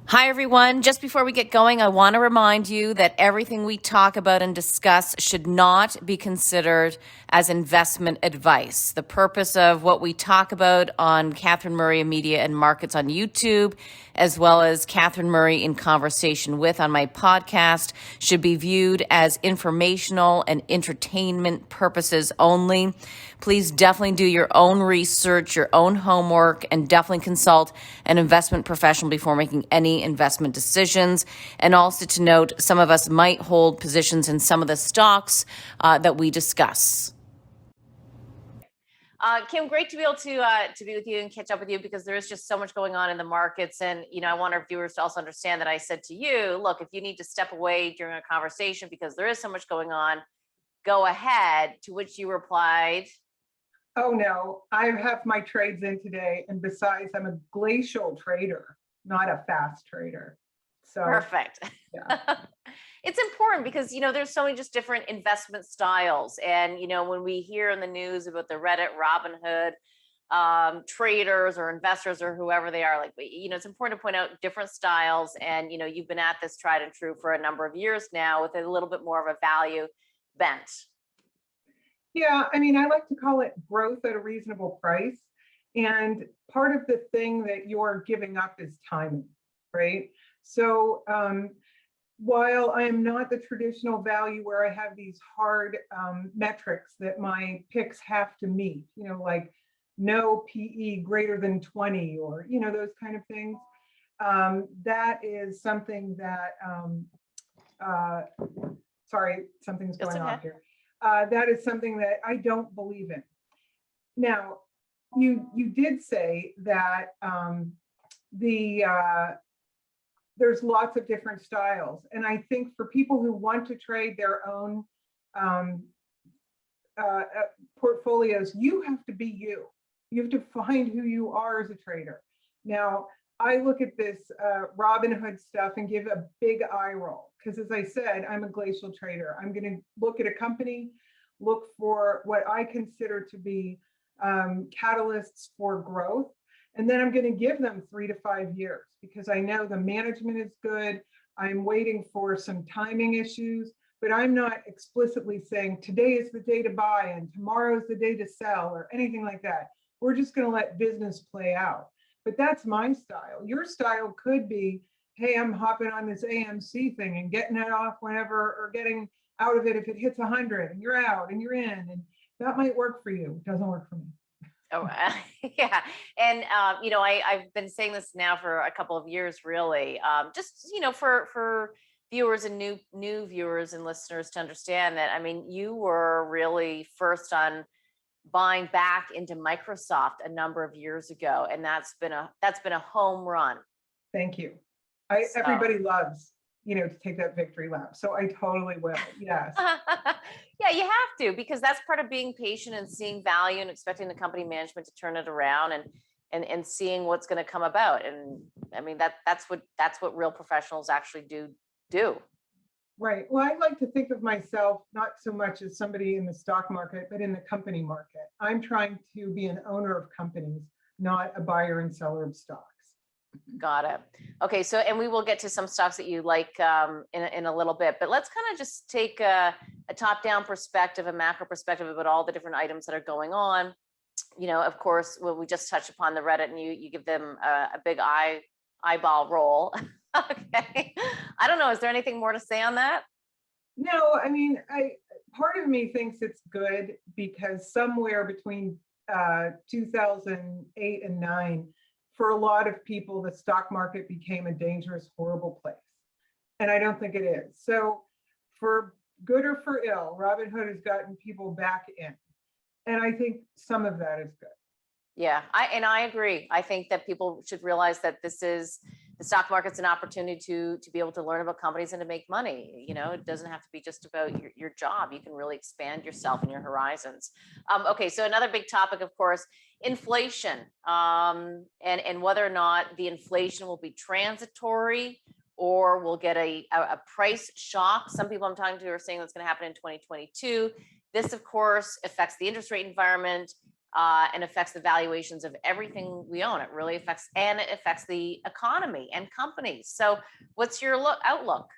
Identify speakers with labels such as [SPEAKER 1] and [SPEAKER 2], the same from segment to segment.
[SPEAKER 1] Hi, everyone. Just before we get going, I want to remind you that everything we talk about and discuss should not be considered as investment advice. The purpose of what we talk about on Catherine Murray Media and Markets on YouTube, as well as Catherine Murray in Conversation With on my podcast, should be viewed as informational and entertainment purposes only. Please definitely do your own research, your own homework, and definitely consult an investment professional before making any investment decisions. And also to note, some of us might hold positions in some of the stocks that we discuss. Kim, great to be able to be with you and catch up with you because there is just so much going on in the markets, and I want our viewers to also understand that I said to you, look, if you need to step away during a conversation because there is so much going on, go ahead. To which you replied,
[SPEAKER 2] "Oh no, I have my trades in today, and besides, I'm a glacial trader, not a fast trader." So
[SPEAKER 1] perfect.
[SPEAKER 2] yeah.
[SPEAKER 1] It's important because there's so many just different investment styles, and when we hear in the news about the Reddit Robinhood traders or investors or whoever they are, like, it's important to point out different styles. And you've been at this tried and true for a number of years now with a little bit more of a value bent.
[SPEAKER 2] Yeah, I mean, I like to call it growth at a reasonable price. And part of the thing that you're giving up is timing, right? So while I am not the traditional value where I have these hard metrics that my picks have to meet, like no PE greater than 20 or, those kind of things, that is something that, sorry, something's going on here. That is something that I don't believe in. Now, you did say that there's lots of different styles, and I think for people who want to trade their own portfolios, you have to be you. You have to find who you are as a trader. Now, I look at this Robinhood stuff and give a big eye roll because, as I said, I'm a glacial trader. I'm going to look at a company, look for what I consider to be catalysts for growth, and then I'm going to give them 3 to 5 years because I know the management is good. I'm waiting for some timing issues, but I'm not explicitly saying today is the day to buy and tomorrow is the day to sell or anything like that. We're just going to let business play out. But that's my style. Your style could be, hey, I'm hopping on this AMC thing and getting it off whenever, or getting out of it if it hits 100, and you're out and you're in, and that might work for you. It doesn't work for me.
[SPEAKER 1] Oh, yeah. And, I've been saying this now for a couple of years, really, just, for viewers and new viewers and listeners to understand that, I mean, you were really first on buying back into Microsoft a number of years ago, and that's been a home run.
[SPEAKER 2] Thank you. Everybody loves, to take that victory lap. So I totally will. Yes.
[SPEAKER 1] Yeah, you have to, because that's part of being patient and seeing value and expecting the company management to turn it around and seeing what's going to come about. And I mean, that's what real professionals actually do.
[SPEAKER 2] Right. Well, I like to think of myself not so much as somebody in the stock market, but in the company market. I'm trying to be an owner of companies, not a buyer and seller of stocks.
[SPEAKER 1] Got it. Okay, so and we will get to some stocks that you like in a little bit, but let's kind of just take a top-down perspective, a macro perspective about all the different items that are going on. Of course, well, we just touched upon the Reddit, and you give them a big eyeball roll. Okay. I don't know. Is there anything more to say on that?
[SPEAKER 2] No, I mean, part of me thinks it's good because somewhere between 2008 and 9, for a lot of people, the stock market became a dangerous, horrible place. And I don't think it is. So for good or for ill, Robinhood has gotten people back in. And I think some of that is good.
[SPEAKER 1] Yeah, I agree. I think that people should realize that the stock market's an opportunity to be able to learn about companies and to make money. It doesn't have to be just about your job. You can really expand yourself and your horizons. Okay, so another big topic, of course, inflation, and whether or not the inflation will be transitory or we'll get a price shock. Some people I'm talking to are saying that's going to happen in 2022. This, of course, affects the interest rate environment. and affects the valuations of everything we own. It really affects, and it affects the economy and companies. So what's your outlook?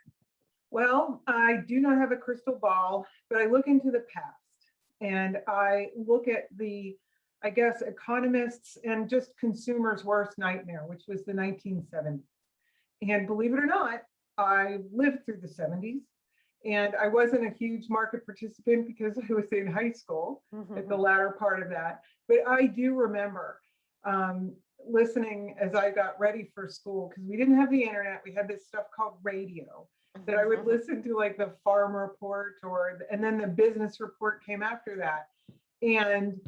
[SPEAKER 2] Well, I do not have a crystal ball, but I look into the past and I look at the, I guess, economists and just consumers' worst nightmare, which was the 1970s. And believe it or not, I lived through the 70s. And I wasn't a huge market participant because I was in high school at the latter part of that. But I do remember listening as I got ready for school, because we didn't have the internet. We had this stuff called radio that I would listen to, like the farm report, and then the business report came after that. And,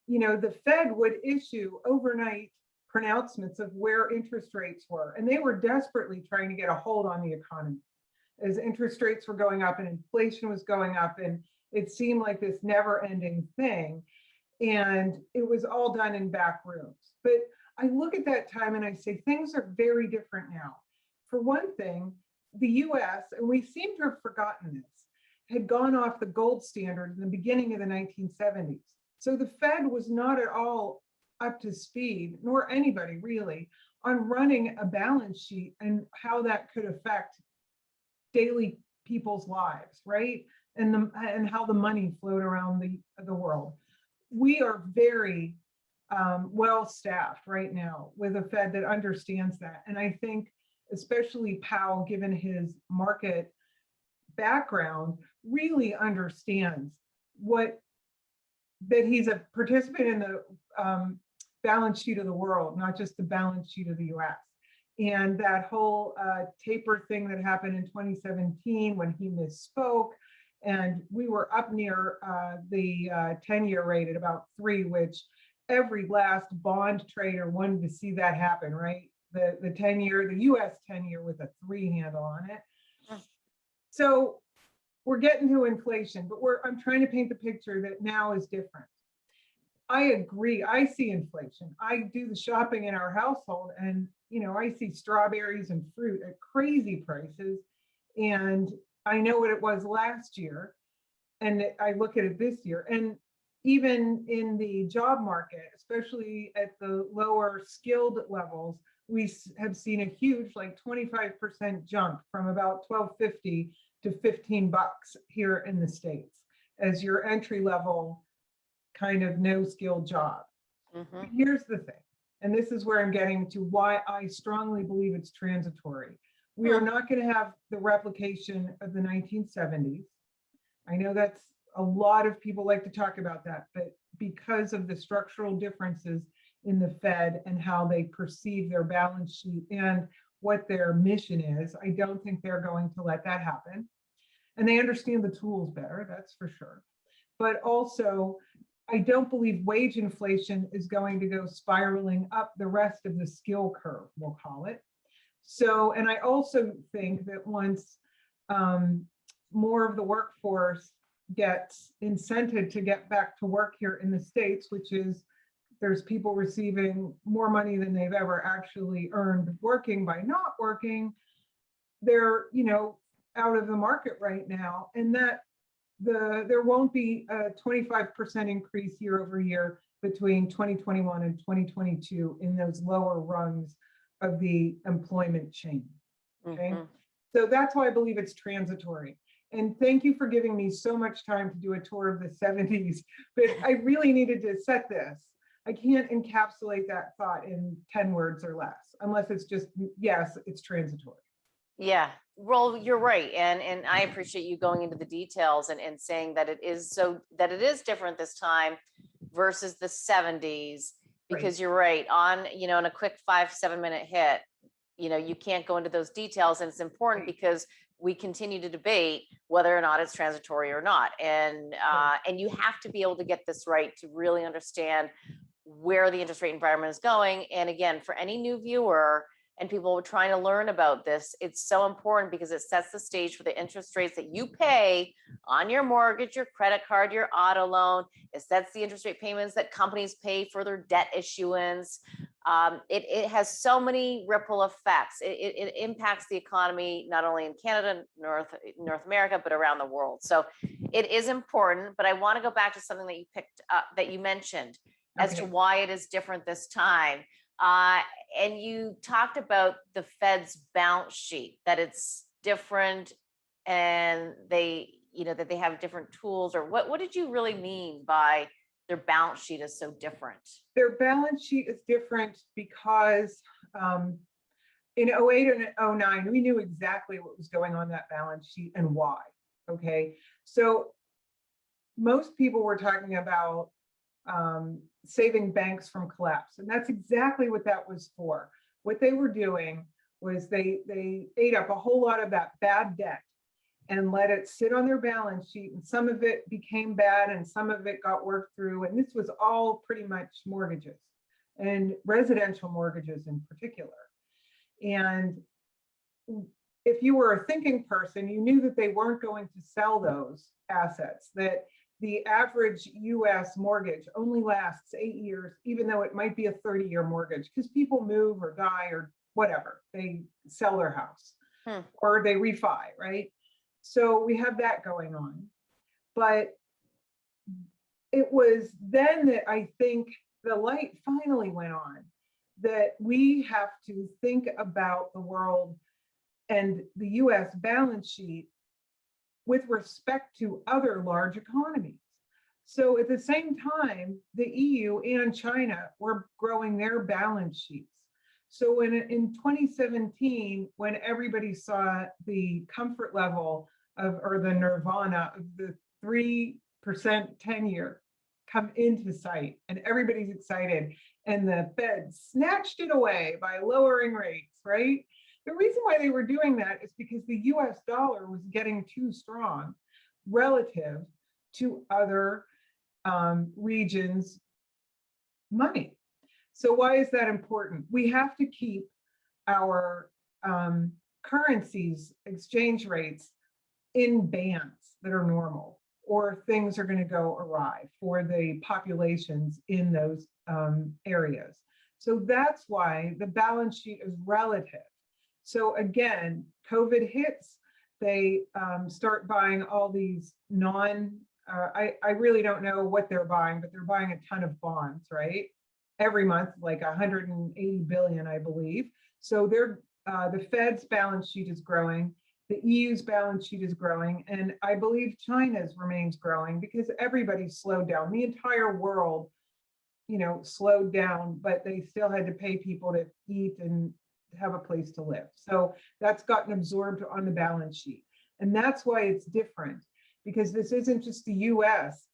[SPEAKER 2] the Fed would issue overnight pronouncements of where interest rates were. And they were desperately trying to get a hold on the economy as interest rates were going up and inflation was going up. And it seemed like this never ending thing. And it was all done in back rooms. But I look at that time and I say, things are very different now. For one thing, the US, and we seem to have forgotten this, had gone off the gold standard in the beginning of the 1970s. So the Fed was not at all up to speed, nor anybody really, on running a balance sheet and how that could affect daily people's lives, right? And how the money flowed around the world. We are very well staffed right now with a Fed that understands that. And I think especially Powell, given his market background, really understands that he's a participant in the balance sheet of the world, not just the balance sheet of the US. And that whole taper thing that happened in 2017 when he misspoke, and we were up near the 10-year rate at about 3, which every last bond trader wanted to see that happen, right? The 10-year, the US 10-year with a 3 handle on it. So we're getting to inflation, but I'm trying to paint the picture that now is different. I agree. I see inflation. I do the shopping in our household, and I see strawberries and fruit at crazy prices. And I know what it was last year, and I look at it this year. And even in the job market, especially at the lower skilled levels, we have seen a huge, like 25% jump from about $12.50 to $15 here in the States as your entry level kind of no skill job. Here's the thing, and this is where I'm getting to why I strongly believe it's transitory. We are not going to have the replication of the 1970s. I know that's a lot of people like to talk about that, but because of the structural differences in the Fed and how they perceive their balance sheet and what their mission is, I don't think they're going to let that happen. And they understand the tools better, that's for sure. But also, I don't believe wage inflation is going to go spiraling up the rest of the skill curve, we'll call it. So, and I also think that once more of the workforce gets incented to get back to work here in the States, which is there's people receiving more money than they've ever actually earned working by not working, they're, out of the market right now. And that there won't be a 25% increase year over year between 2021 and 2022 in those lower rungs of the employment chain. Okay. So that's why I believe it's transitory. And thank you for giving me so much time to do a tour of the 70s, but I really needed to set this. I can't encapsulate that thought in 10 words or less, unless it's just, yes, it's transitory.
[SPEAKER 1] Yeah, well, you're right. And I appreciate you going into the details and saying that it is different this time versus the 70s, because you're right on, in a quick 5-7 minute hit, you can't go into those details. And it's important because we continue to debate whether or not it's transitory or not. And you have to be able to get this right to really understand where the interest rate environment is going. And again, for any new viewer and people trying to learn about this, it's so important because it sets the stage for the interest rates that you pay on your mortgage, your credit card, your auto loan. It sets the interest rate payments that companies pay for their debt issuance. It has so many ripple effects. It impacts the economy, not only in Canada, North America, but around the world. So it is important, but I want to go back to something that you picked up, that you mentioned. as to
[SPEAKER 2] Okay.
[SPEAKER 1] why it is different this time. And you talked about the Fed's balance sheet, that it's different and they, that they have different tools, or what did you really mean by their balance sheet is so different?
[SPEAKER 2] Their balance sheet is different because in '08 and '09, we knew exactly what was going on that balance sheet and why. Okay. So most people were talking about saving banks from collapse. And that's exactly what that was for. What they were doing was they ate up a whole lot of that bad debt and let it sit on their balance sheet. And some of it became bad and some of it got worked through. And this was all pretty much mortgages and residential mortgages in particular. And if you were a thinking person, you knew that they weren't going to sell those assets, that the average US mortgage only lasts 8 years, even though it might be a 30-year mortgage, because people move or die or whatever. They sell their house or they refi, right? So we have that going on. But it was then that I think the light finally went on, that we have to think about the world and the US balance sheet with respect to other large economies. So at the same time, the EU and China were growing their balance sheets. So when in 2017, when everybody saw the comfort level of, or the nirvana of the 3% 10-year come into sight, and everybody's excited, and the Fed snatched it away by lowering rates, right? The reason why they were doing that is because the US dollar was getting too strong relative to other regions' money. So why is that important? We have to keep our currencies, exchange rates in bands that are normal, or things are going to go awry for the populations in those areas. So that's why the balance sheet is relative. So again, COVID hits, they start buying all these I really don't know what they're buying, but they're buying a ton of bonds, right? Every month, like 180 billion, I believe. So they're the Fed's balance sheet is growing, the EU's balance sheet is growing, and I believe China's remains growing because everybody slowed down. The entire world, slowed down, but they still had to pay people to eat and have a place to live. So that's gotten absorbed on the balance sheet. And that's why it's different, because this isn't just the US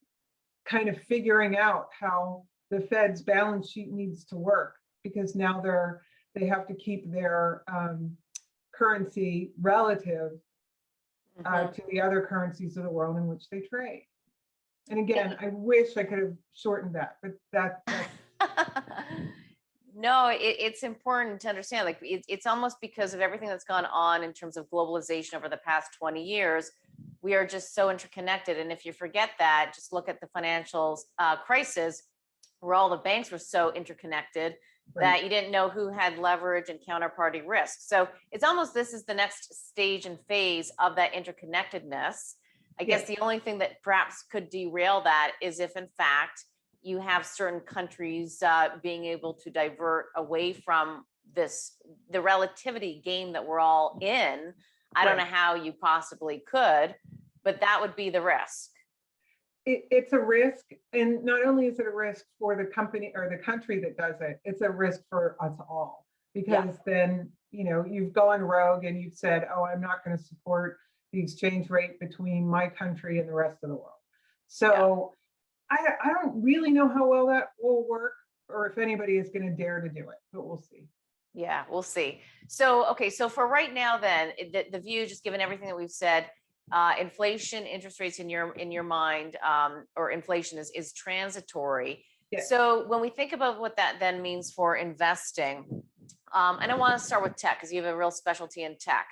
[SPEAKER 2] kind of figuring out how the Fed's balance sheet needs to work, because now they have to keep their currency relative to the other currencies of the world in which they trade. And again, I wish I could have shortened that, but that's
[SPEAKER 1] No, it's important to understand, like it's almost because of everything that's gone on in terms of globalization over the past 20 years, we are just so interconnected. And if you forget that, just look at the financial crisis, where all the banks were so interconnected that you didn't know who had leverage and counterparty risk. So it's almost, this is the next stage and phase of that interconnectedness. I guess the only thing that perhaps could derail that is if in fact you have certain countries being able to divert away from the relativity game that we're all in. I don't know how you possibly could, but that would be the risk.
[SPEAKER 2] It's a risk, and not only is it a risk for the company or the country that does it, it's a risk for us all, because then you've gone rogue and you've said, oh, I'm not going to support the exchange rate between my country and the rest of the world. So I don't really know how well that will work, or if anybody is going to dare to do it, but we'll see.
[SPEAKER 1] Yeah, we'll see. So, okay, so for right now then, the view, just given everything that we've said, inflation, interest rates in your mind, or inflation is transitory.
[SPEAKER 2] Yes.
[SPEAKER 1] So when we think about what that then means for investing, and I want to start with tech because you have a real specialty in tech.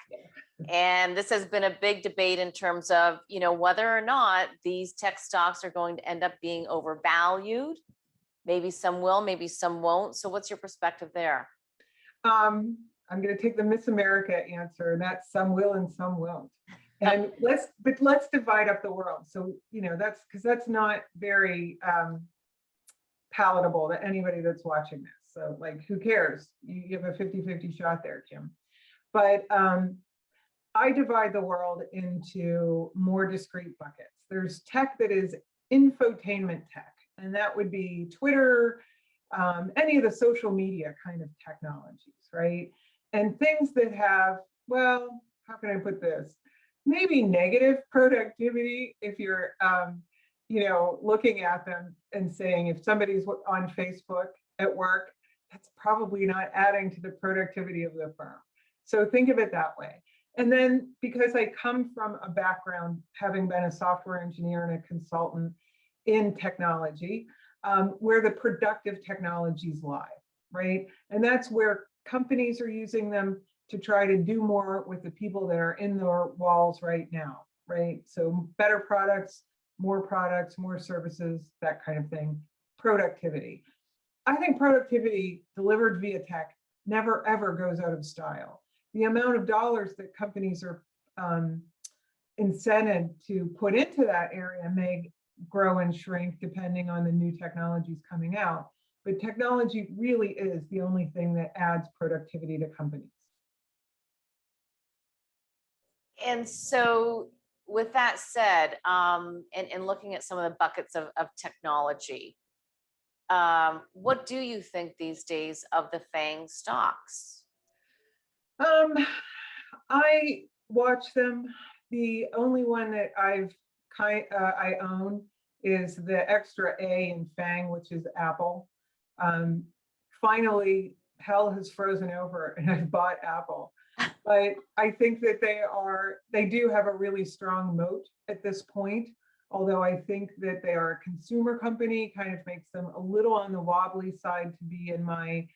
[SPEAKER 1] And this has been a big debate in terms of, whether or not these tech stocks are going to end up being overvalued. Maybe some will, maybe some won't. So what's your perspective there?
[SPEAKER 2] I'm going to take the Miss America answer, and that's some will and some won't. And let's divide up the world. So, that's because that's not very palatable to anybody that's watching this. So like, who cares? You have a 50-50 shot there, Kim. But I divide the world into more discrete buckets. There's tech that is infotainment tech, and that would be Twitter, any of the social media kind of technologies, right? And things that have, well, how can I put this? Maybe negative productivity if you're, looking at them and saying, if somebody's on Facebook at work, that's probably not adding to the productivity of the firm. So think of it that way. And then because I come from a background, having been a software engineer and a consultant in technology, where the productive technologies lie, right? And that's where companies are using them to try to do more with the people that are in their walls right now, right? So better products, more services, that kind of thing, productivity. I think productivity delivered via tech never ever goes out of style. The amount of dollars that companies are incented to put into that area may grow and shrink depending on the new technologies coming out. But technology really is the only thing that adds productivity to companies.
[SPEAKER 1] And so with that said, and looking at some of the buckets of technology, what do you think these days of the FANG stocks?
[SPEAKER 2] I watch them. The only one that I own is the extra A in FANG, which is Apple. Finally, hell has frozen over and I've bought Apple. But I think that they do have a really strong moat at this point. Although I think that they are a consumer company, kind of makes them a little on the wobbly side to be in my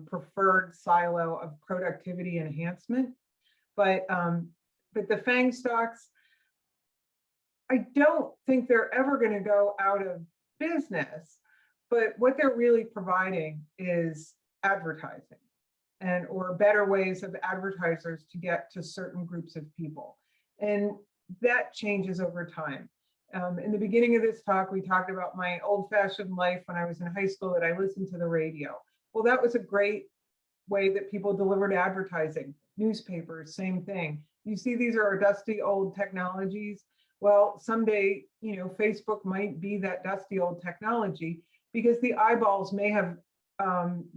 [SPEAKER 2] preferred silo of productivity enhancement. But the FANG stocks, I don't think they're ever going to go out of business. But what they're really providing is advertising or better ways of advertisers to get to certain groups of people. And that changes over time. In the beginning of this talk, we talked about my old-fashioned life when I was in high school that I listened to the radio. Well, that was a great way that people delivered advertising. Newspapers, same thing. You see, these are our dusty old technologies. Well, someday, Facebook might be that dusty old technology because the eyeballs may have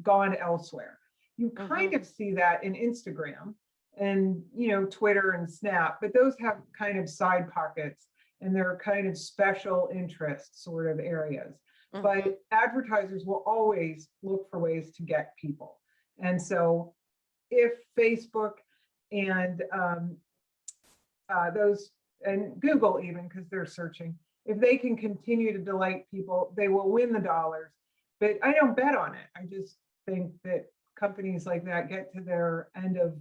[SPEAKER 2] gone elsewhere. You kind of see that in Instagram and, Twitter and Snap, but those have kind of side pockets and they're kind of special interest sort of areas. But advertisers will always look for ways to get people. And so if Facebook and those, and Google even, because they're searching, if they can continue to delight people, they will win the dollars. But I don't bet on it. I just think that companies like that get to their end of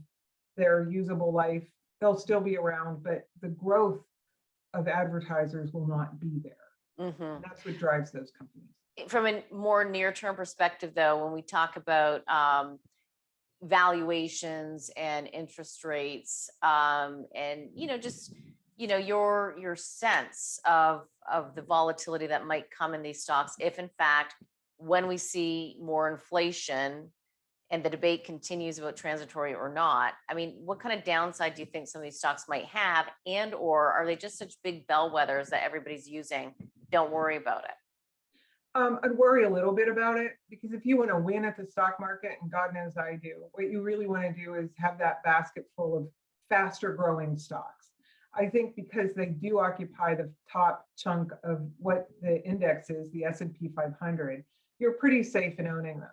[SPEAKER 2] their usable life. They'll still be around, but the growth of advertisers will not be there. That's what drives those companies.
[SPEAKER 1] From a more near-term perspective, though, when we talk about valuations and interest rates, and just your sense of the volatility that might come in these stocks, if in fact, when we see more inflation and the debate continues about transitory or not, I mean, what kind of downside do you think some of these stocks might have, and or are they just such big bellwethers that everybody's using? Don't worry about it.
[SPEAKER 2] I'd worry a little bit about it, because if you want to win at the stock market, and God knows I do, what you really want to do is have that basket full of faster growing stocks. I think because they do occupy the top chunk of what the index is, the S&P 500, you're pretty safe in owning them.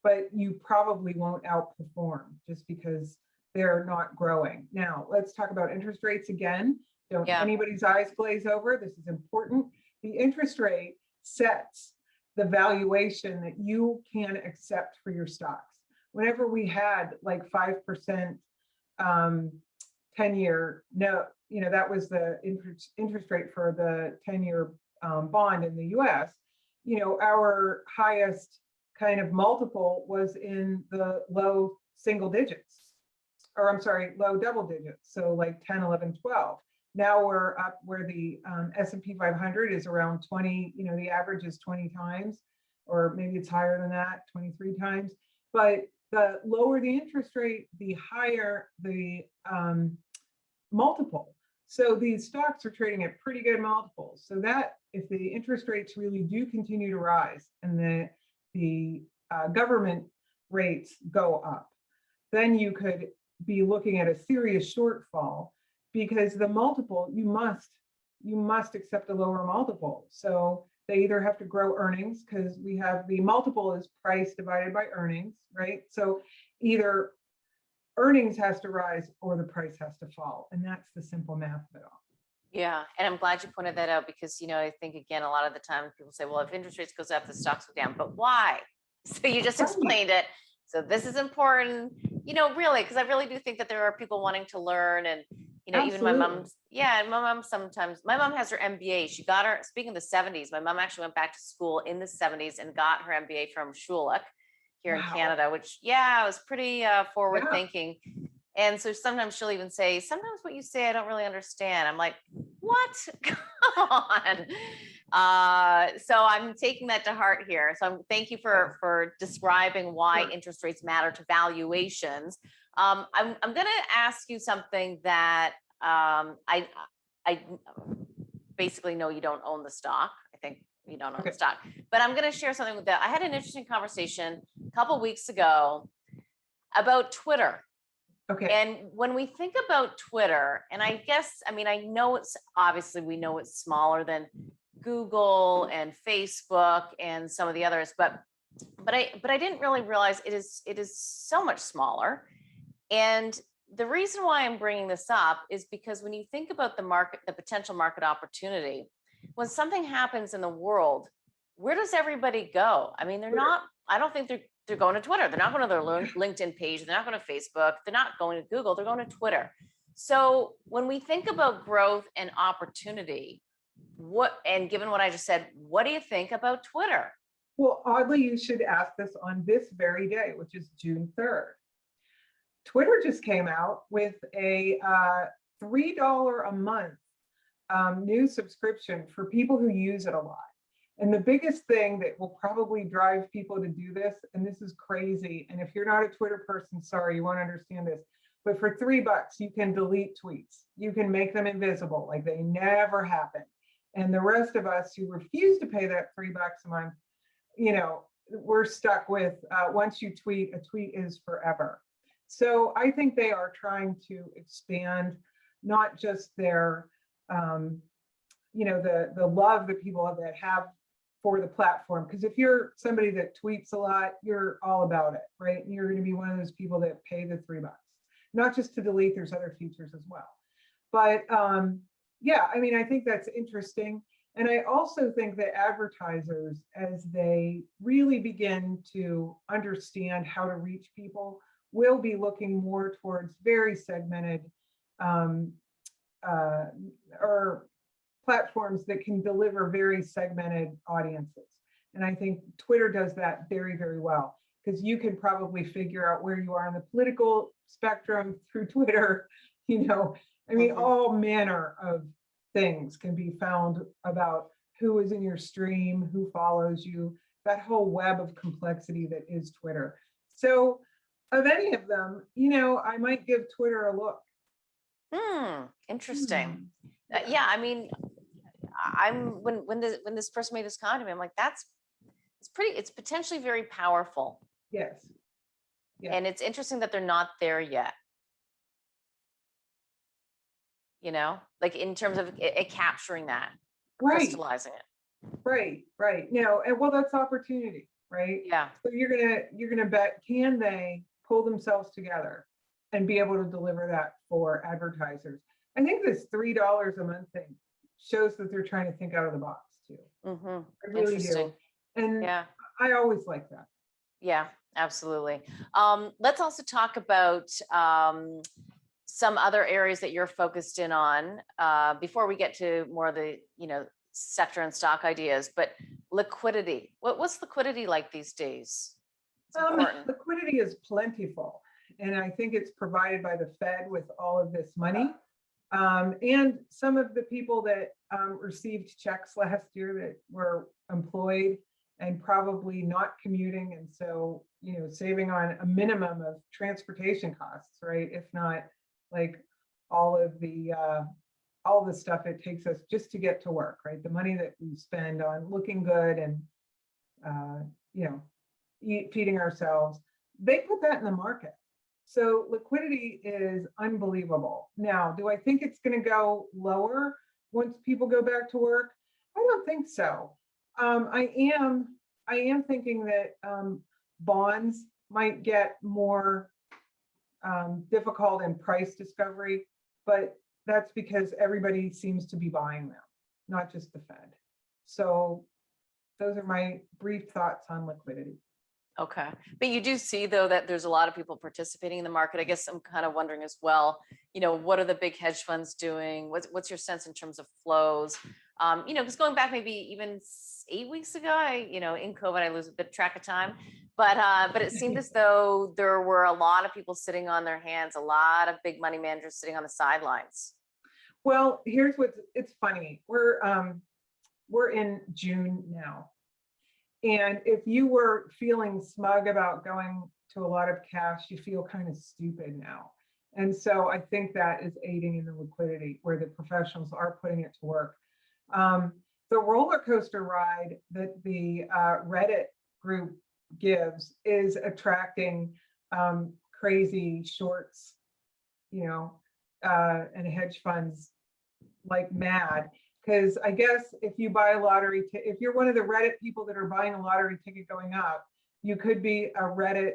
[SPEAKER 2] But you probably won't outperform just because they're not growing. Now, let's talk about interest rates again. Don't anybody's eyes glaze over. This is important. The interest rate sets the valuation that you can accept for your stocks. Whenever we had like 5% 10-year note, that was the interest rate for the 10-year bond in the US, our highest kind of multiple was in the low single digits, or I'm sorry, low double digits. So like 10, 11, 12. Now we're up where the S&P 500 is around 20, the average is 20 times. or maybe it's higher than that, 23 times. But the lower the interest rate, the higher the multiple. So these stocks are trading at pretty good multiples. So that if the interest rates really do continue to rise and the government rates go up, then you could be looking at a serious shortfall, because the multiple, you must accept a lower multiple. So they either have to grow earnings, because we have the multiple is price divided by earnings, right? So either earnings has to rise or the price has to fall. And that's the simple math of it all.
[SPEAKER 1] Yeah, and I'm glad you pointed that out, because, I think, again, a lot of the time people say, well, if interest rates goes up, the stocks go down, but why? So you just explained it. So this is important, really, because I really do think that there are people wanting to learn, and, even my mom's, and my mom my mom has her MBA. She got her, speaking of the 70s, my mom actually went back to school in the 70s and got her MBA from Xilinx here in Canada, which, was pretty forward thinking. And so sometimes she'll even say, sometimes what you say, I don't really understand. I'm like, what? Come on. So I'm taking that to heart here. So thank you for describing why interest rates matter to valuations. I'm going to ask you something that I basically know you don't own the stock. I think you don't own the stock, but I'm going to share something with that. I had an interesting conversation a couple weeks ago about Twitter.
[SPEAKER 2] Okay.
[SPEAKER 1] And when we think about Twitter, and I know we know it's smaller than Google and Facebook and some of the others, but I didn't really realize it is so much smaller. And the reason why I'm bringing this up is because when you think about the market, the potential market opportunity, when something happens in the world, where does everybody go? I mean, I don't think they're going to Twitter. They're not going to their LinkedIn page. They're not going to Facebook. They're not going to Google. They're going to Twitter. So when we think about growth and opportunity, and given what I just said, what do you think about Twitter?
[SPEAKER 2] Well, oddly, you should ask this on this very day, which is June 3rd. Twitter just came out with a $3 a month new subscription for people who use it a lot. And the biggest thing that will probably drive people to do this, and this is crazy, and if you're not a Twitter person, sorry, you won't understand this, but for $3, you can delete tweets. You can make them invisible, like they never happened. And the rest of us who refuse to pay that $3 a month, we're stuck with once you tweet, a tweet is forever. So I think they are trying to expand not just their, the love that people that have for the platform. Because if you're somebody that tweets a lot, you're all about it, right? And you're going to be one of those people that pay the $3, not just to delete. There's other features as well. But I think that's interesting. And I also think that advertisers, as they really begin to understand how to reach people, will be looking more towards very segmented or platforms that can deliver very segmented audiences. And I think Twitter does that very, very well, because you can probably figure out where you are on the political spectrum through Twitter. All manner of things can be found about who is in your stream, who follows you, that whole web of complexity that is Twitter. So of any of them, I might give Twitter a look.
[SPEAKER 1] Interesting. When this person made this comment to me, I'm like, it's potentially very powerful.
[SPEAKER 2] Yes.
[SPEAKER 1] And it's interesting that they're not there yet. Like in terms of it capturing that, crystallizing it.
[SPEAKER 2] Right. And that's opportunity, right?
[SPEAKER 1] Yeah.
[SPEAKER 2] So you're gonna bet, can they pull themselves together and be able to deliver that for advertisers? I think this $3 a month thing shows that they're trying to think out of the box too.
[SPEAKER 1] Mm-hmm.
[SPEAKER 2] I really do. And I always like that.
[SPEAKER 1] Yeah, absolutely. Let's also talk about some other areas that you're focused in on before we get to more of the, sector and stock ideas, but liquidity. What's liquidity like these days?
[SPEAKER 2] Liquidity is plentiful. And I think it's provided by the Fed with all of this money. And some of the people that received checks last year that were employed and probably not commuting. And so, saving on a minimum of transportation costs, right? If not like all of the stuff it takes us just to get to work, right? The money that we spend on looking good and, feeding ourselves, they put that in the market. So liquidity is unbelievable. Now, do I think it's going to go lower once people go back to work? I don't think so. I am thinking that bonds might get more difficult in price discovery, but that's because everybody seems to be buying them, not just the Fed. So those are my brief thoughts on liquidity.
[SPEAKER 1] Okay. But you do see, though, that there's a lot of people participating in the market. I guess I'm kind of wondering as well, what are the big hedge funds doing? What's your sense in terms of flows? Because going back maybe even 8 weeks ago, in COVID, I lose a bit track of time. But it seemed as though there were a lot of people sitting on their hands, a lot of big money managers sitting on the sidelines.
[SPEAKER 2] Well, it's funny. We're in June now. And if you were feeling smug about going to a lot of cash, you feel kind of stupid now. And so I think that is aiding in the liquidity where the professionals are putting it to work. The roller coaster ride that the Reddit group gives is attracting crazy shorts, and hedge funds like mad. Because I guess if you buy a lottery, if you're one of the Reddit people that are buying a lottery ticket going up, you could be a Reddit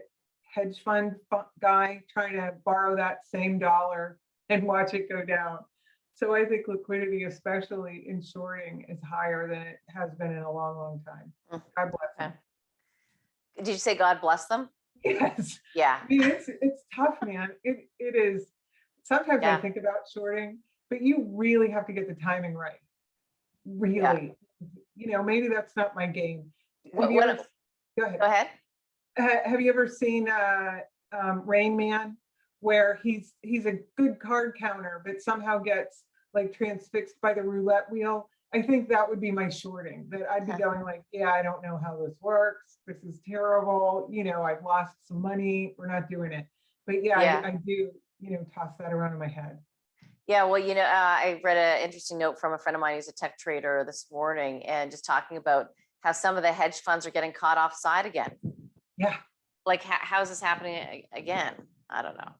[SPEAKER 2] hedge fund guy trying to borrow that same dollar and watch it go down. So I think liquidity, especially in shorting, is higher than it has been in a long, long time. God bless them.
[SPEAKER 1] Did you say God bless them?
[SPEAKER 2] Yes.
[SPEAKER 1] Yeah.
[SPEAKER 2] I mean, it's tough, man. It is. Sometimes I think about shorting, but you really have to get the timing right. Really, maybe that's not my game. Go ahead. Have you ever seen Rain Man, where he's a good card counter, but somehow gets like transfixed by the roulette wheel? I think that would be my shorting. That I'd be going like, I don't know how this works. This is terrible. I've lost some money. We're not doing it. But I do, toss that around in my head.
[SPEAKER 1] Yeah, well, I read an interesting note from a friend of mine who's a tech trader this morning, and just talking about how some of the hedge funds are getting caught offside again.
[SPEAKER 2] Yeah.
[SPEAKER 1] Like, how is this happening again? I don't know.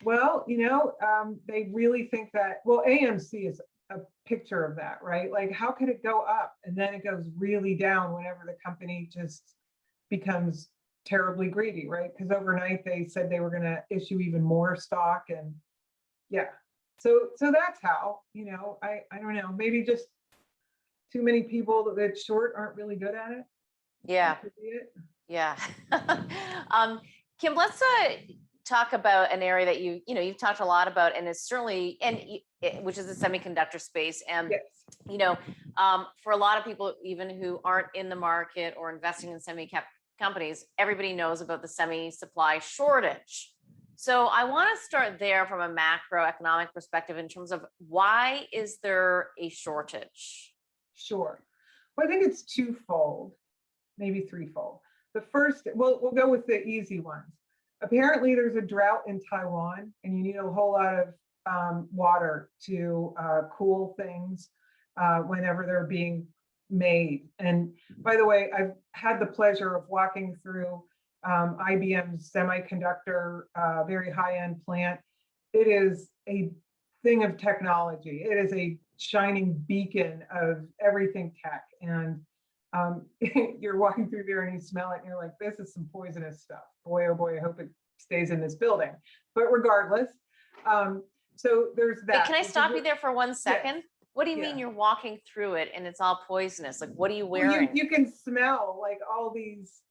[SPEAKER 2] Well, they really think that, well, AMC is a picture of that, right? Like, how could it go up and then it goes really down whenever the company just becomes terribly greedy, right? Because overnight they said they were going to issue even more stock, and So that's how, I don't know, maybe just too many people that short aren't really good at it.
[SPEAKER 1] Yeah. Yeah. Kim, let's talk about an area that you've talked a lot about, and it's certainly, which is the semiconductor space. And, for a lot of people, even who aren't in the market or investing in semi-cap companies, everybody knows about the semi supply shortage. So I want to start there from a macroeconomic perspective in terms of why is there a shortage?
[SPEAKER 2] Sure. Well, I think it's twofold, maybe threefold. The first, we'll go with the easy ones. Apparently there's a drought in Taiwan, and you need a whole lot of water to cool things whenever they're being made. And by the way, I've had the pleasure of walking through IBM's semiconductor, very high-end plant. It is a thing of technology. It is a shining beacon of everything tech. And you're walking through there and you smell it and you're like, this is some poisonous stuff. Boy, oh boy, I hope it stays in this building. But regardless, so there's that.
[SPEAKER 1] Hey, can I stop you there for 1 second?
[SPEAKER 2] Yes.
[SPEAKER 1] What do you mean you're walking through it and it's all poisonous? Like, what are you wearing?
[SPEAKER 2] Well, you can smell like all these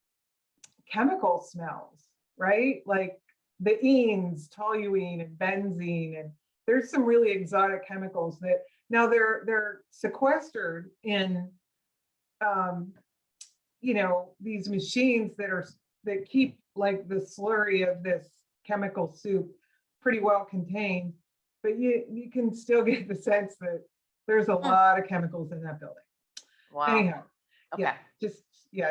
[SPEAKER 2] chemical smells, right? Like the enes, toluene, and benzene, and there's some really exotic chemicals that now they're sequestered in, these machines that keep like the slurry of this chemical soup pretty well contained, but you can still get the sense that there's a lot of chemicals in that building.
[SPEAKER 1] Wow.
[SPEAKER 2] Anyhow,
[SPEAKER 1] Okay.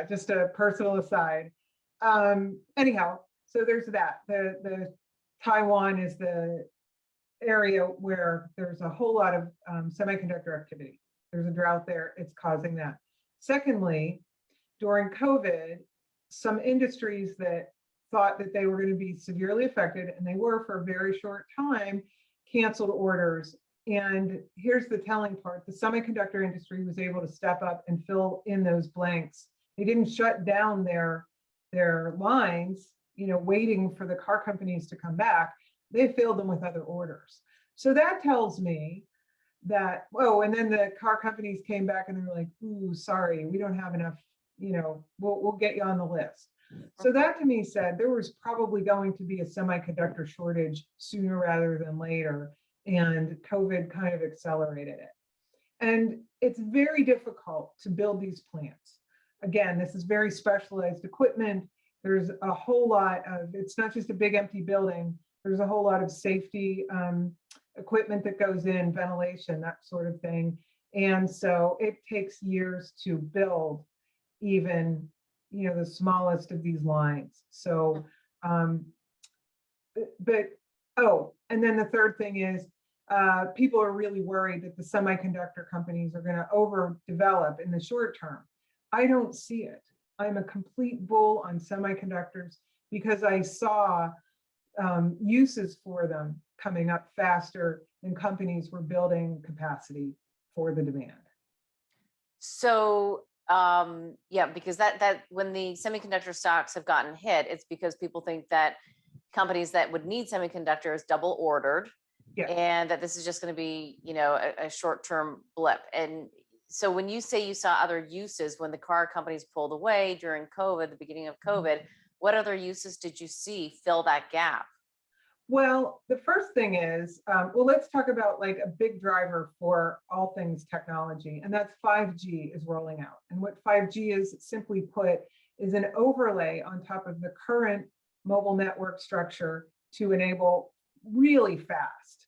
[SPEAKER 2] Just a personal aside. Anyhow, so there's that. The Taiwan is the area where there's a whole lot of semiconductor activity. There's a drought there. It's causing that. Secondly, during COVID, some industries that thought that they were going to be severely affected, and they were for a very short time, canceled orders. And here's the telling part: the semiconductor industry was able to step up and fill in those blanks. They didn't shut down their lines, waiting for the car companies to come back. They filled them with other orders. So that tells me that, and then the car companies came back and they were like, ooh, sorry, we don't have enough, we'll get you on the list. So that to me said there was probably going to be a semiconductor shortage sooner rather than later, and COVID kind of accelerated it. And it's very difficult to build these plants. Again, this is very specialized equipment. There's a whole lot of, it's not just a big empty building. There's a whole lot of safety equipment that goes in, ventilation, that sort of thing. And so it takes years to build even, the smallest of these lines. So, and then the third thing is, people are really worried that the semiconductor companies are going to overdevelop in the short term. I don't see it. I'm a complete bull on semiconductors because I saw uses for them coming up faster than companies were building capacity for the demand.
[SPEAKER 1] So, because that when the semiconductor stocks have gotten hit, it's because people think that companies that would need semiconductors double ordered, and that this is just going to be, a short-term blip. And so when you say you saw other uses when the car companies pulled away during COVID, the beginning of COVID, what other uses did you see fill that gap?
[SPEAKER 2] Well, the first thing is, let's talk about like a big driver for all things technology, and that's 5G is rolling out. And what 5G is, simply put, is an overlay on top of the current mobile network structure to enable really fast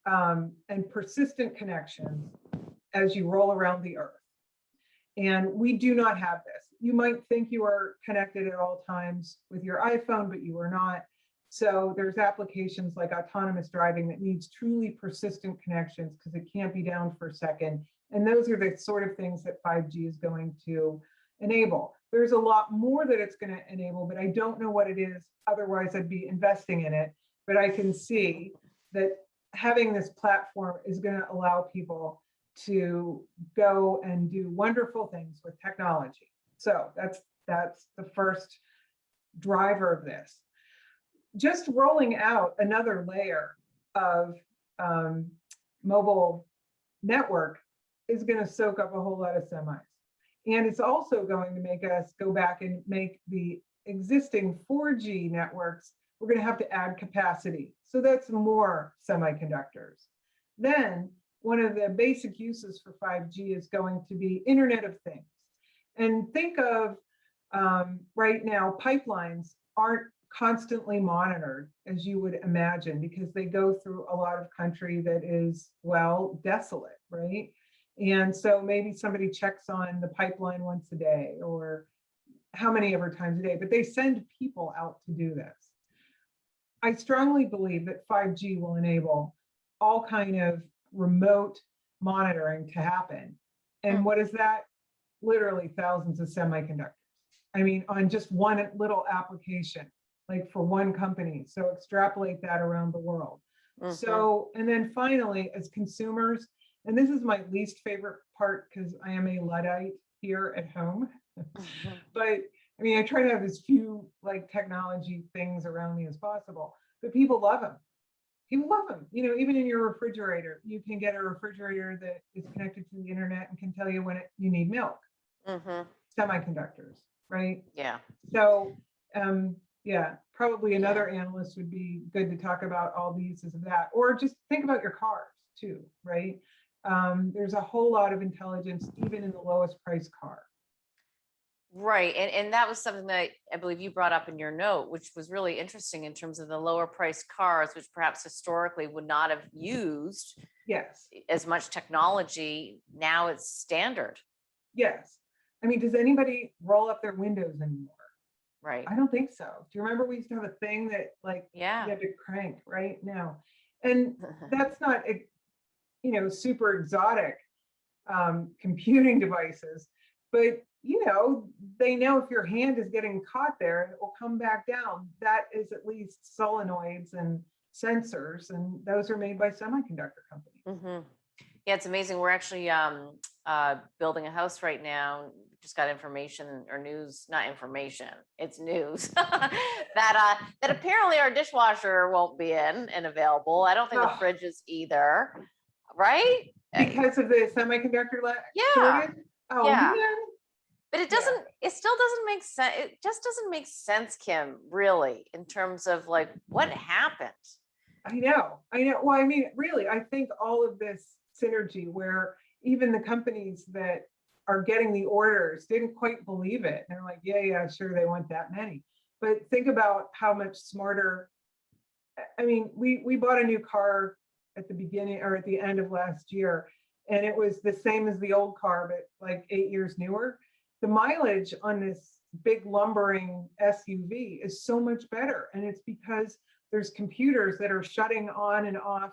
[SPEAKER 2] and persistent connections as you roll around the earth. And we do not have this. You might think you are connected at all times with your iPhone, but you are not. So there's applications like autonomous driving that needs truly persistent connections because it can't be down for a second. And those are the sort of things that 5G is going to enable. There's a lot more that it's going to enable, but I don't know what it is. Otherwise, I'd be investing in it. But I can see that having this platform is going to allow people to go and do wonderful things with technology. So that's the first driver of this. Just rolling out another layer of mobile network is going to soak up a whole lot of semis. And it's also going to make us go back and make the existing 4G networks, we're going to have to add capacity. So that's more semiconductors. Then one of the basic uses for 5G is going to be Internet of Things. And think of right now, pipelines aren't constantly monitored as you would imagine because they go through a lot of country that is, desolate, right? And so maybe somebody checks on the pipeline once a day or how many ever times a day, but they send people out to do this. I strongly believe that 5G will enable all kind of remote monitoring to happen. And what is that? Literally thousands of semiconductors. I mean, on just one little application, like for one company. So extrapolate that around the world. So, and then finally, as consumers, and this is my least favorite part because I am a Luddite here at home, but I mean, I try to have as few like technology things around me as possible, but people love them. People love them. Even in your refrigerator, you can get a refrigerator that is connected to the internet and can tell you when you need milk. Semiconductors, right?
[SPEAKER 1] Yeah.
[SPEAKER 2] So, probably another analyst would be good to talk about all the uses of that, or just think about your cars too, right? There's a whole lot of intelligence even in the lowest price car.
[SPEAKER 1] Right. And that was something that I believe you brought up in your note, which was really interesting in terms of the lower priced cars, which perhaps historically would not have used
[SPEAKER 2] Yes.
[SPEAKER 1] as much technology. Now it's standard.
[SPEAKER 2] Yes. I mean, does anybody roll up their windows anymore?
[SPEAKER 1] Right.
[SPEAKER 2] I don't think so. Do you remember we used to have a thing that like you
[SPEAKER 1] Yeah.
[SPEAKER 2] had to crank right now? And that's not, super exotic computing devices, but they know if your hand is getting caught there, it will come back down. That is at least solenoids and sensors, and those are made by semiconductor companies.
[SPEAKER 1] Mm-hmm. Yeah, it's amazing. We're actually building a house right now. Just got information or news, not information, it's news that apparently our dishwasher won't be in and available. I don't think the
[SPEAKER 2] Oh,
[SPEAKER 1] fridge is either, right?
[SPEAKER 2] because of the semiconductor
[SPEAKER 1] Yeah,
[SPEAKER 2] shortage. Oh
[SPEAKER 1] yeah.
[SPEAKER 2] man.
[SPEAKER 1] But it
[SPEAKER 2] Yeah.
[SPEAKER 1] doesn't, it still doesn't make sense. It just doesn't make sense, Kim, really, in terms of like what happened.
[SPEAKER 2] I know. Well, I mean, really, I think all of this synergy where even the companies that are getting the orders didn't quite believe it. They're like, yeah, sure, they want that many. But think about how much smarter. I mean, we bought a new car at the beginning or at the end of last year, and it was the same as the old car, but like 8 years newer. The mileage on this big lumbering SUV is so much better. And it's because there's computers that are shutting on and off,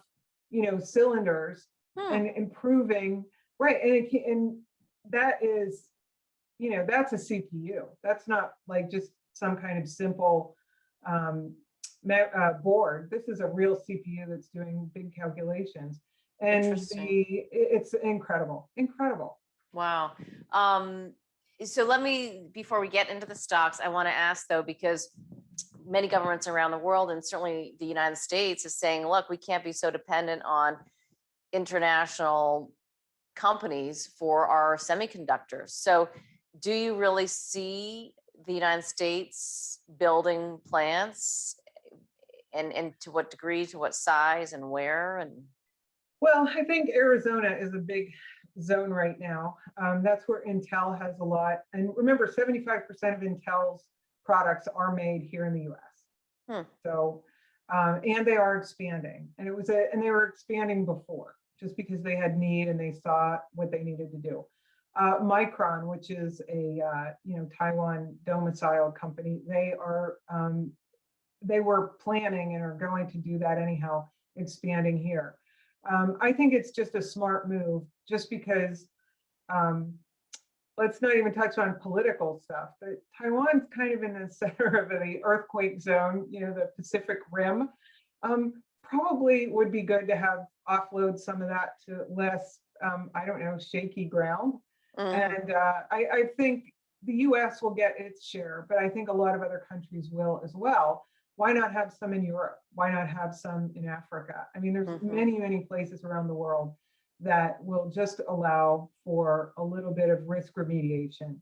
[SPEAKER 2] cylinders and improving. Right. And that is, that's a CPU. That's not like just some kind of simple board. This is a real CPU that's doing big calculations. And it's incredible.
[SPEAKER 1] Wow. So let me, before we get into the stocks, I want to ask though, because many governments around the world, and certainly the United States, is saying, look, we can't be so dependent on international companies for our semiconductors. So do you really see the United States building plants, and to what degree, to what size, and where? And
[SPEAKER 2] well, I think Arizona is a big zone right now. That's where Intel has a lot. And remember, 75% of Intel's products are made here in the US. So, and they are expanding. And they were expanding before, just because they had need and they saw what they needed to do. Micron, which is a Taiwan domiciled company, they were planning and are going to do that anyhow, expanding here. I think it's just a smart move, just because let's not even touch on political stuff, but Taiwan's kind of in the center of the earthquake zone, the Pacific Rim. Probably would be good to have offload some of that to less, shaky ground. And I think the US will get its share, but I think a lot of other countries will as well. Why not have some in Europe? Why not have some in Africa? I mean, there's many, many places around the world that will just allow for a little bit of risk remediation,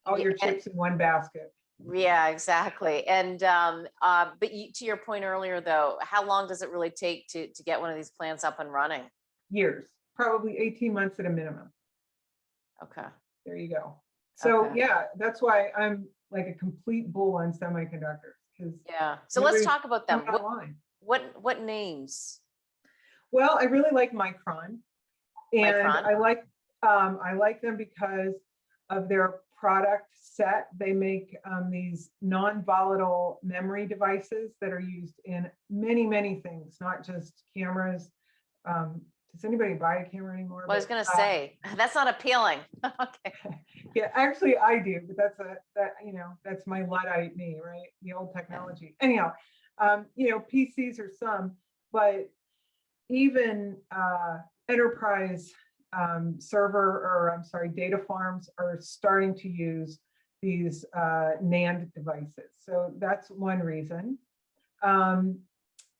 [SPEAKER 2] all your chips in one basket.
[SPEAKER 1] Yeah, exactly. And but to your point earlier, though, how long does it really take to get one of these plants up and running?
[SPEAKER 2] Years, probably 18 months at a minimum.
[SPEAKER 1] Okay.
[SPEAKER 2] There you go. So yeah, that's why I'm like a complete bull on semiconductors.
[SPEAKER 1] Yeah. So let's talk about them. What names?
[SPEAKER 2] Well, I really like Micron, and
[SPEAKER 1] Micron?
[SPEAKER 2] I like them because of their product set. They make these non-volatile memory devices that are used in many, many things, not just cameras. Does anybody buy a camera anymore?
[SPEAKER 1] Well, I was going to say, that's not appealing. Okay.
[SPEAKER 2] Yeah, actually I do, but that's my Luddite me, right? The old technology. Anyhow, PCs are some, but even enterprise data farms are starting to use these NAND devices. So that's one reason.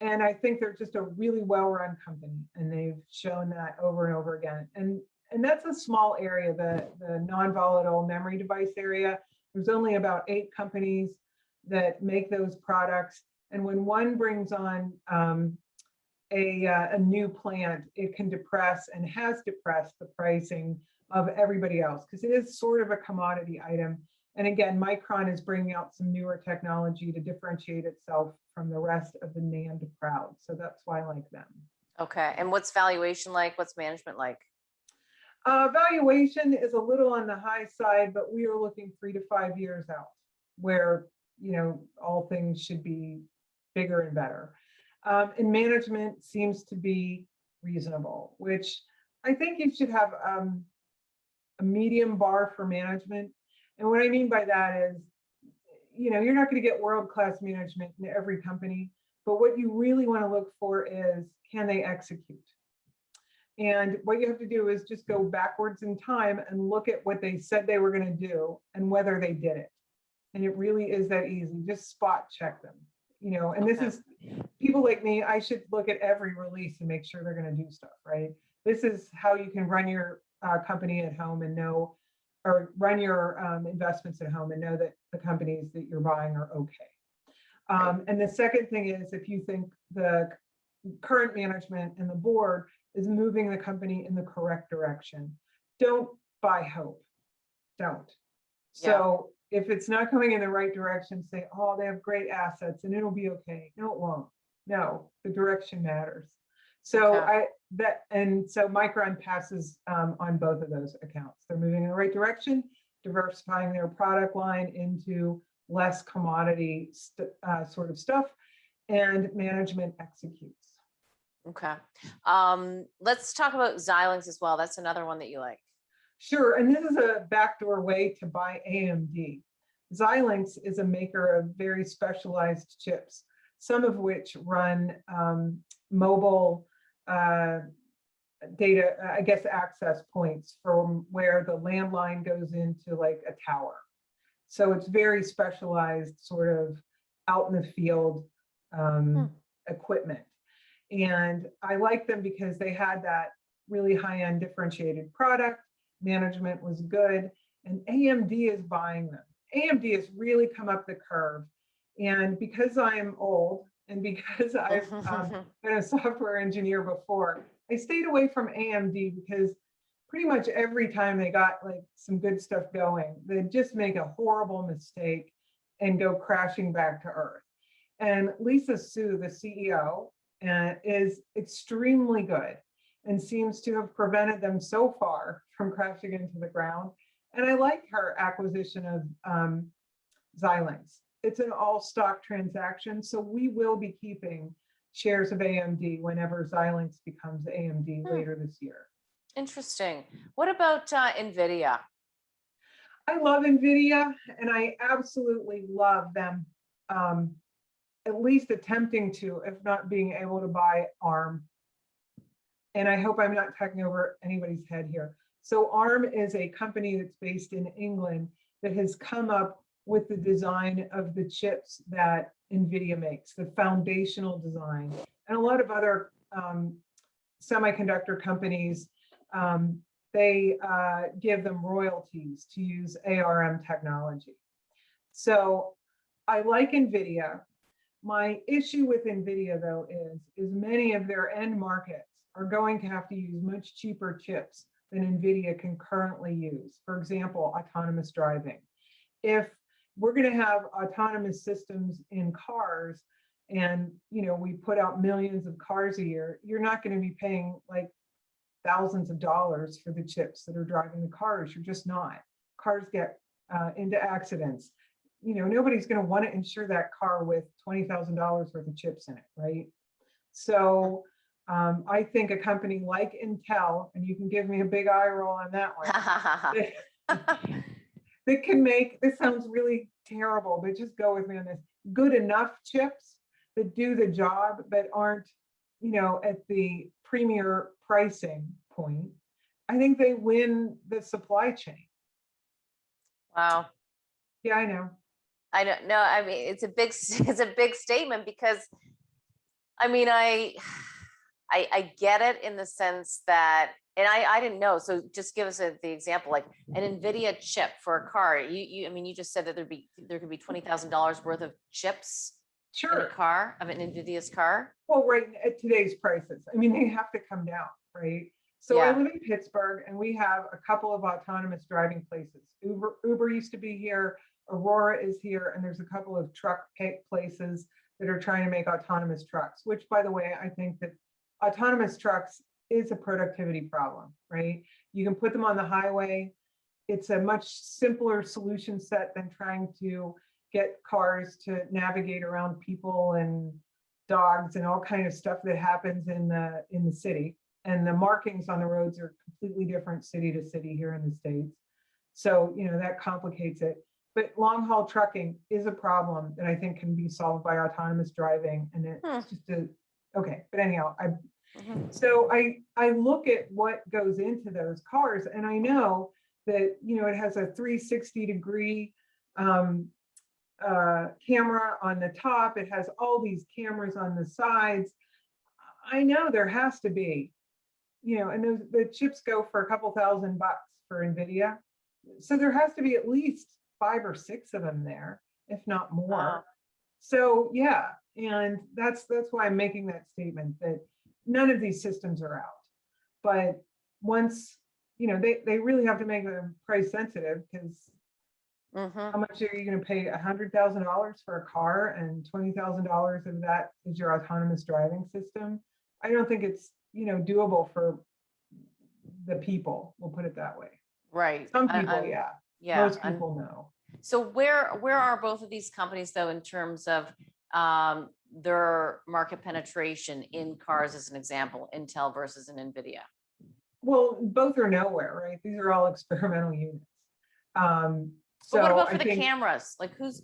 [SPEAKER 2] And I think they're just a really well-run company, and they've shown that over and over again. And that's a small area, the non-volatile memory device area. There's only about 8 companies that make those products. And when one brings on a new plant, it can depress and has depressed the pricing of everybody else, because it is sort of a commodity item. And again, Micron is bringing out some newer technology to differentiate itself from the rest of the NAND crowd. So that's why I like them.
[SPEAKER 1] Okay. And what's valuation like? What's management like?
[SPEAKER 2] Valuation is a little on the high side, but we are looking 3 to 5 years out where, all things should be bigger and better. And management seems to be reasonable, which I think you should have a medium bar for management. And what I mean by that is, you're not going to get world-class management in every company, but what you really want to look for is, can they execute? And what you have to do is just go backwards in time and look at what they said they were going to do and whether they did it. And it really is that easy. Just spot check them, and this is people like me. I should look at every release and make sure they're going to do stuff, right? This is how you can run your company at home and know, or run your investments at home and know that the companies that you're buying are okay. And the second thing is, if you think the current management and the board is moving the company in the correct direction, don't buy hope. Don't. So if it's not coming in the right direction, say, oh, they have great assets and it'll be okay. No, it won't. No, the direction matters. So so Micron passes on both of those accounts. They're moving in the right direction, diversifying their product line into less commodity sort of stuff, and management executes.
[SPEAKER 1] Okay. Let's talk about Xilinx as well. That's another one that you like.
[SPEAKER 2] Sure. And this is a backdoor way to buy AMD. Xilinx is a maker of very specialized chips, some of which run mobile data, I guess, access points from where the landline goes into like a tower. So it's very specialized, sort of out in the field equipment. And I like them because they had that really high-end differentiated product. Management was good, and AMD is buying them. AMD has really come up the curve. And because I'm old and because I've been a software engineer before, I stayed away from AMD because pretty much every time they got like some good stuff going, they'd just make a horrible mistake and go crashing back to earth. And Lisa Su, the CEO, is extremely good and seems to have prevented them so far from crashing into the ground. And I like her acquisition of Xylynx. It's an all-stock transaction, so we will be keeping shares of AMD whenever Xylynx becomes AMD later this year.
[SPEAKER 1] Interesting. What about NVIDIA?
[SPEAKER 2] I love NVIDIA, and I absolutely love them at least attempting to, if not being able to buy ARM. And I hope I'm not talking over anybody's head here. So ARM is a company that's based in England that has come up with the design of the chips that NVIDIA makes, the foundational design. And a lot of other semiconductor companies, they give them royalties to use ARM technology. So I like NVIDIA. My issue with NVIDIA, though, is many of their end markets are going to have to use much cheaper chips than NVIDIA can currently use. For example, autonomous driving. If we're going to have autonomous systems in cars and we put out millions of cars a year, you're not going to be paying like thousands of dollars for the chips that are driving the cars. You're just not. Cars get into accidents. Nobody's going to want to insure that car with $20,000 worth of chips in it, right? So I think a company like Intel, and you can give me a big eye roll on that one, that can make, this sounds really terrible, but just go with me on this, good enough chips that do the job, but aren't, at the premier pricing point. I think they win the supply chain.
[SPEAKER 1] Wow.
[SPEAKER 2] Yeah, I know.
[SPEAKER 1] I don't know. I mean, it's a big statement because, I mean, I get it in the sense that, and I didn't know. So just give us the example, like an NVIDIA chip for a car. I mean, you just said that there could be $20,000 worth of chips in a car, of an NVIDIA's car.
[SPEAKER 2] Well, right at today's prices, I mean, they have to come down, right? So I live in Pittsburgh, and we have a couple of autonomous driving places. Uber used to be here. Aurora is here, and there's a couple of truck places that are trying to make autonomous trucks, which, by the way, I think that autonomous trucks is a productivity problem, right? You can put them on the highway. It's a much simpler solution set than trying to get cars to navigate around people and dogs and all kind of stuff that happens in the city. And the markings on the roads are completely different city to city here in the States. So, that complicates it. But long haul trucking is a problem that I think can be solved by autonomous driving. And it's just okay. But anyhow, so I look at what goes into those cars, and I know that, it has a 360-degree camera on the top. It has all these cameras on the sides. I know there has to be, and the chips go for a couple $1,000 for NVIDIA. So there has to be at least 5 or 6 of them there, if not more.
[SPEAKER 1] Wow.
[SPEAKER 2] So yeah, and that's why I'm making that statement that none of these systems are out. But once, they really have to make them price sensitive, because how much are you going to pay? $100,000 for a car, and $20,000 of that is your autonomous driving system. I don't think it's, doable for the people. We'll put it that way.
[SPEAKER 1] Right.
[SPEAKER 2] Some people, yeah. Most people know.
[SPEAKER 1] So where are both of these companies though in terms of their market penetration in cars, as an example, Intel versus an NVIDIA?
[SPEAKER 2] Well, both are nowhere, right? These are all experimental units.
[SPEAKER 1] So what about for the cameras? Like who's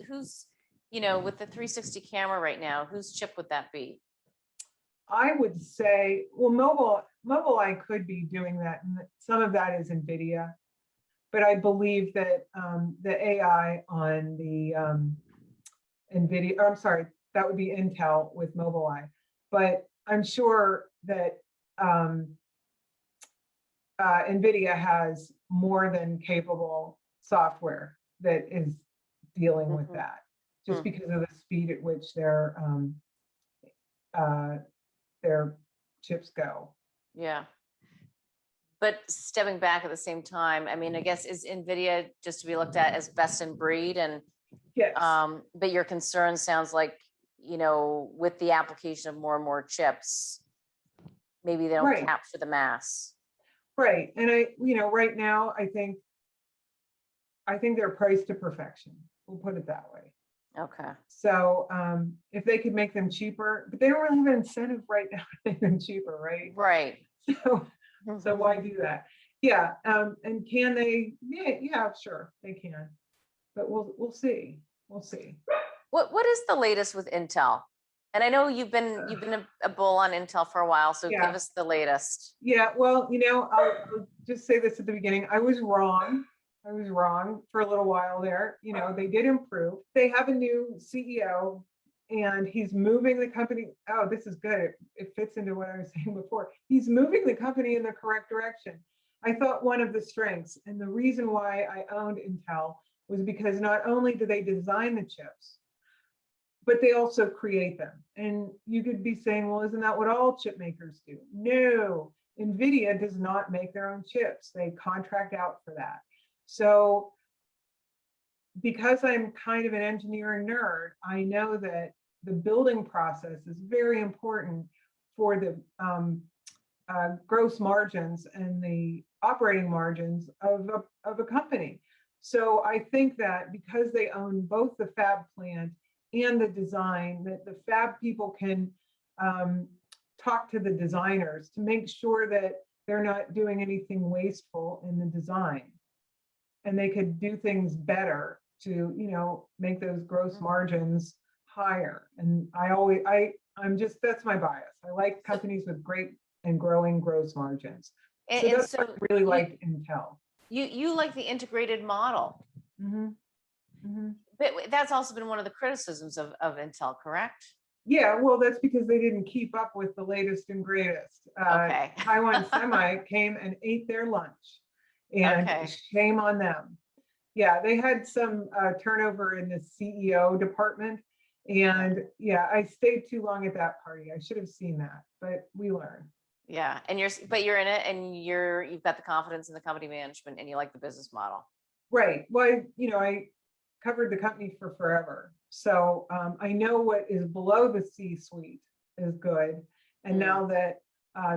[SPEAKER 1] with the 360 camera right now, whose chip would that be?
[SPEAKER 2] I would say, well, Mobileye could be doing that, and some of that is NVIDIA. But I believe that the AI on the NVIDIA, or I'm sorry, that would be Intel with Mobileye. But I'm sure that NVIDIA has more than capable software that is dealing with that, just because of the speed at which their chips go.
[SPEAKER 1] Yeah. But stepping back at the same time, I mean, I guess is NVIDIA just to be looked at as best in breed? And
[SPEAKER 2] yes.
[SPEAKER 1] But your concern sounds like, with the application of more and more chips, maybe they don't capture the mass.
[SPEAKER 2] Right. And right now, I think they're priced to perfection. We'll put it that way.
[SPEAKER 1] Okay.
[SPEAKER 2] So if they could make them cheaper, but they don't really have an incentive right now to make them cheaper, right?
[SPEAKER 1] Right.
[SPEAKER 2] So why do that? Yeah. And can they? Yeah, sure, they can. But we'll see. We'll see.
[SPEAKER 1] What is the latest with Intel? And I know you've been a bull on Intel for a while, so give us the latest.
[SPEAKER 2] Yeah. Well, I'll just say this at the beginning. I was wrong for a little while there. They did improve. They have a new CEO, and he's moving the company. Oh, this is good. It fits into what I was saying before. He's moving the company in the correct direction. I thought one of the strengths, and the reason why I owned Intel, was because not only do they design the chips, but they also create them. And you could be saying, well, isn't that what all chip makers do? No, NVIDIA does not make their own chips. They contract out for that. So because I'm kind of an engineering nerd, I know that the building process is very important for the gross margins and the operating margins of a company. So I think that because they own both the fab plant and the design, that the fab people can talk to the designers to make sure that they're not doing anything wasteful in the design. And they could do things better to, make those gross margins higher. And that's my bias. I like companies with great and growing gross margins. So that's what I really like Intel.
[SPEAKER 1] You like the integrated model.
[SPEAKER 2] Mm-hmm. Mm-hmm.
[SPEAKER 1] But that's also been one of the criticisms of Intel, correct?
[SPEAKER 2] Yeah, well, that's because they didn't keep up with the latest and greatest.
[SPEAKER 1] Okay.
[SPEAKER 2] Taiwan Semi came and ate their lunch, and shame on them. Yeah, they had some turnover in the CEO department, and I stayed too long at that party. I should have seen that, but we learn.
[SPEAKER 1] Yeah, and you're in it, and you've got the confidence in the company management, and you like the business model.
[SPEAKER 2] Right. Well, I covered the company for forever. So I know what is below the C-suite is good. And now that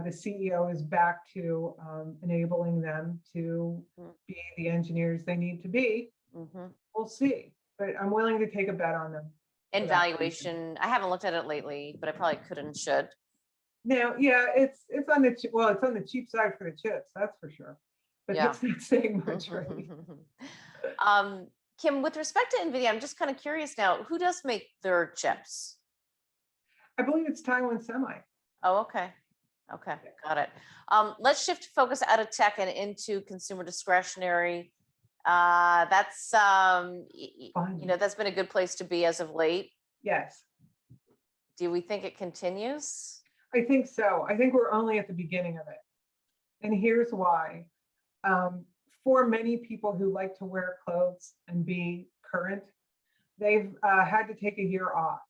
[SPEAKER 2] the CEO is back to enabling them to be the engineers they need to be. We'll see, but I'm willing to take a bet on them.
[SPEAKER 1] And valuation, I haven't looked at it lately, but I probably could and should.
[SPEAKER 2] Now, yeah, it's on the well, it's on the cheap side for the chips, that's for sure. But that's not saying much, right?
[SPEAKER 1] Kim, with respect to NVIDIA, I'm just kind of curious now, who does make their chips?
[SPEAKER 2] I believe it's Taiwan Semi.
[SPEAKER 1] Oh, okay. Okay, got it. Let's shift focus out of tech and into consumer discretionary. That's that's been a good place to be as of late.
[SPEAKER 2] Yes.
[SPEAKER 1] Do we think it continues?
[SPEAKER 2] I think so. I think we're only at the beginning of it. And here's why. For many people who like to wear clothes and be current, they've had to take a year off.